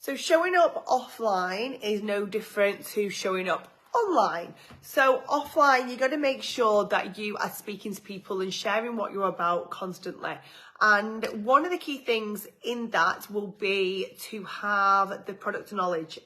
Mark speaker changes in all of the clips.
Speaker 1: So showing up offline is no different to showing up online. So offline, you got to make sure that you are speaking to people and sharing what you're about constantly. And one of the key things in that will be to have the product knowledge.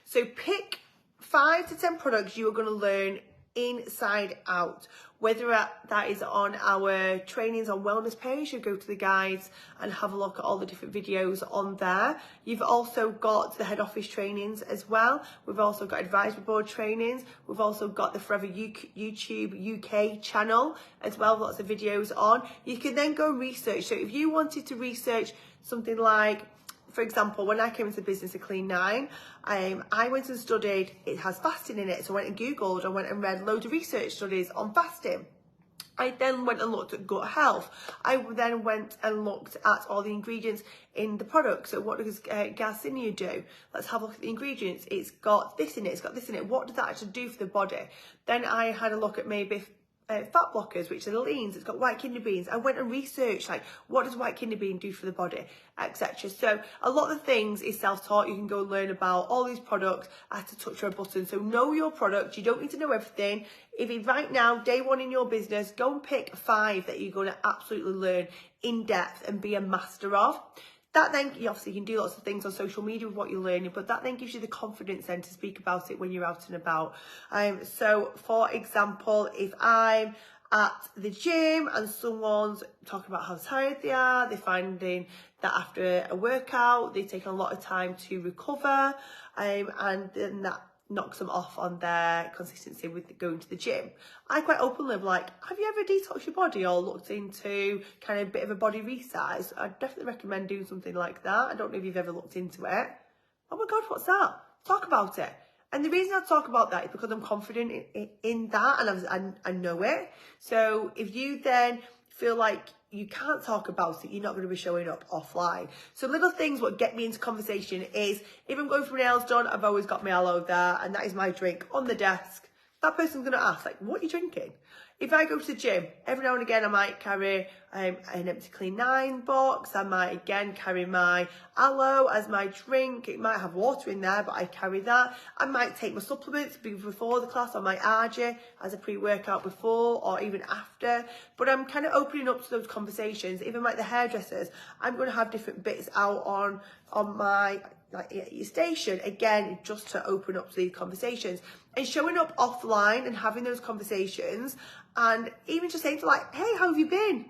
Speaker 1: So pick 5 to 10 products you are going to learn inside out, whether that is on our trainings on wellness page. You go to the guides and have a look at all the different videos on there. You've also got the head office trainings as well. We've also got advisory board trainings. We've also got the Forever YouTube UK channel as well, lots of videos on. You can then go research. So if you wanted to research something like, for example, when I came into the business of Clean 9, I went and studied, it has fasting in it. So I went and Googled, I went and read loads of research studies on fasting. I then went and looked at gut health. I then went and looked at all the ingredients in the product. So what does Garcinia do? Let's have a look at the ingredients. It's got this in it, it's got this in it. What does that actually do for the body? Then I had a look at maybe fat blockers, which are the leans. It's got white kidney beans. I went and researched, like, what does white kidney bean do for the body, etc. So a lot of the things is self-taught. You can go and learn about all these products at a touch of a button. So know your product. You don't need to know everything. If you right now, day one in your business, go and pick 5 that you're going to absolutely learn in depth and be a master of. That then, obviously, you can do lots of things on social media with what you're learning, but that then gives you the confidence then to speak about it when you're out and about. So, for example, if I'm at the gym and someone's talking about how tired they are, they're finding that after a workout, they take a lot of time to recover, and then that knocks them off on their consistency with going to the gym. I quite openly am like, have you ever detoxed your body or looked into kind of a bit of a body resize? I'd definitely recommend doing something like that. I don't know if you've ever looked into it. Oh my God, what's that? Talk about it. And the reason I talk about that is because I'm confident in that, and I know it. So if you then feel like you can't talk about it, you're not going to be showing up offline. So little things what get me into conversation is, if I'm going for nails done, I've always got my aloe there, and that is my drink on the desk. That person's going to ask, like, what are you drinking? If I go to the gym, every now and again I might carry an empty Clean 9 box. I might again carry my aloe as my drink. It might have water in there, but I carry that. I might take my supplements before the class, or my RJ as a pre-workout before or even after. But I'm kind of opening up to those conversations. Even like the hairdressers, I'm going to have different bits out on my your station, again, just to open up to these conversations. And showing up offline and having those conversations, and even just saying to, like, hey, how have you been?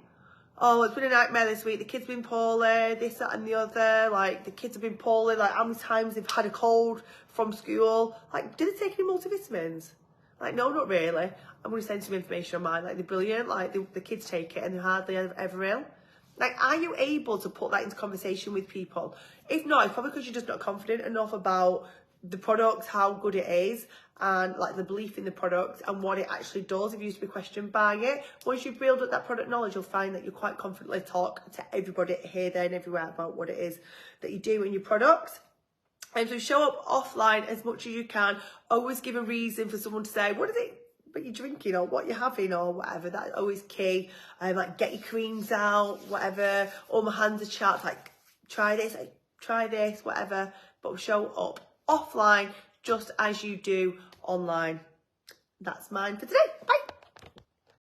Speaker 1: Oh, it's been a nightmare this week. The kids been poorly, this, that and the other. Like, the kids have been poorly. Like, how many times they've had a cold from school. Like, did they take any multivitamins? Like, no, not really. I'm going to send some information on mine. Like, they're brilliant. Like, the kids take it and they're hardly ever ill. Like, are you able to put that into conversation with people? If not, it's probably because you're just not confident enough about the product, how good it is, and like the belief in the product and what it actually does if you used to be questioned by it. Once you build up that product knowledge, you'll find that you quite confidently talk to everybody here, there and everywhere about what it is that you do in your product. And so show up offline as much as you can. Always give a reason for someone to say, what is it but you're drinking or what you're having or whatever. That's always key. Like, get your creams out, whatever. All my hands are chapped, like, try this, whatever. But show up offline just as you do online. That's mine for today.